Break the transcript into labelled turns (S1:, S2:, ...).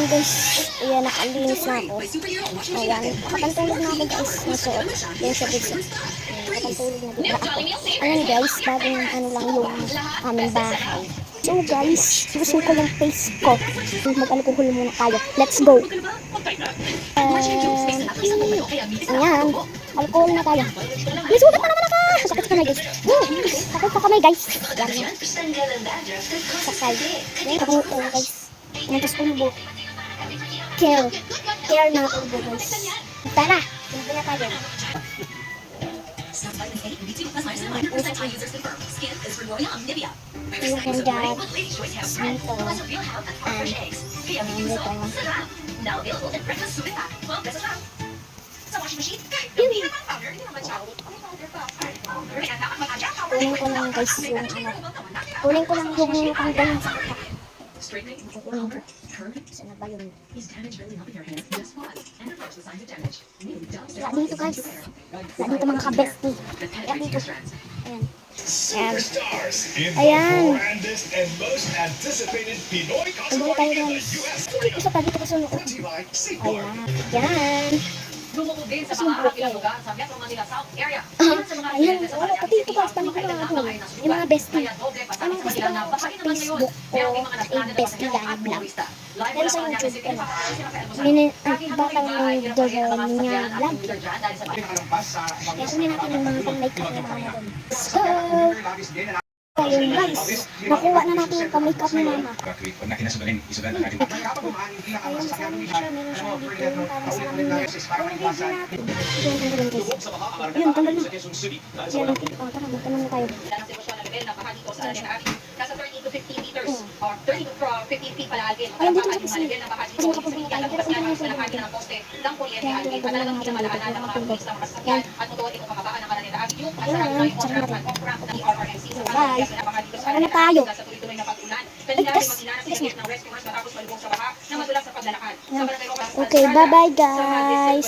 S1: guys, ayan, nakalinis na ako. Ayan, nakapantulog na ako guys. Nasuot. Yan siya guys. Nakapantulog na diba ako. Ayan guys, bagong ano lang yung aming bahay. So guys, gusto ko yung face ko. Mag-alcohol muna tayo. Let's go. Ayan, alcohol na tayo. May sugat na naman ako. Sakit sa kamay guys. Sakit sa kamay guys. Ayan. Sakay. Ayan, ako guys. Ayan, tapos ulbo. Care. Care na ulbo guys. Tara, ulbo na tayo. You can get dito.
S2: Now available in breakfast soup pack. 12 pesos lang. Sa washing machine, kahit hindi naman powder, hindi naman siya.
S1: Kunin ko lang guys yung ano. Kunin ko lang yung panggalan sa kata. Kunin ko. Saan na ba yun? Wala dito guys. Wala dito mga ka-bestie. Wala dito. Ayan. Ayan. Hindi tayo guys. Isa pa dito kasi yung ayan. Ayan.
S2: Lumubog din sa mga kabilang lugar sa Metro Manila South area.
S1: Ayan. Oo, pati ito guys. Paano ko lang ako. Yung mga bestie. Ano gusto ko sa Facebook ko ay bestie Dani Vlog. Pero sa YouTube ko na. Ang batang ng Doron niya vlog. Kaya kunin natin yung mga pang-makeup na mga doon. So, ayun guys, nakuha na natin yung pang-makeup ni mama. Ayun, sa amin siya, meron siya dito yung para sa amin niya. Ayun, tanggalin guys. Ayun, tanggalin. Ayun, tara, magtanong na tayo.
S2: Nasa 30 to 15 meters or 30 to 15 feet pala Alvin.
S1: Ayun, dito sa kasi. Kasi makapunta tayo. Pero kung ano yung
S2: ng poste ng kuryente Alvin. Talagang hindi malalaan ng mga pulis ng masakyan at motor itong pamabaan ng Manila Avenue. At sarado na yung contract at contract ng RRMC sa
S1: Guys, ano na tayo?
S2: sa tuloy-tuloy na pag-ulan. Pwede natin mag-ina sa ng rescuers matapos malubog sa baha na madulas sa paglalakad.
S1: Okay, bye-bye guys.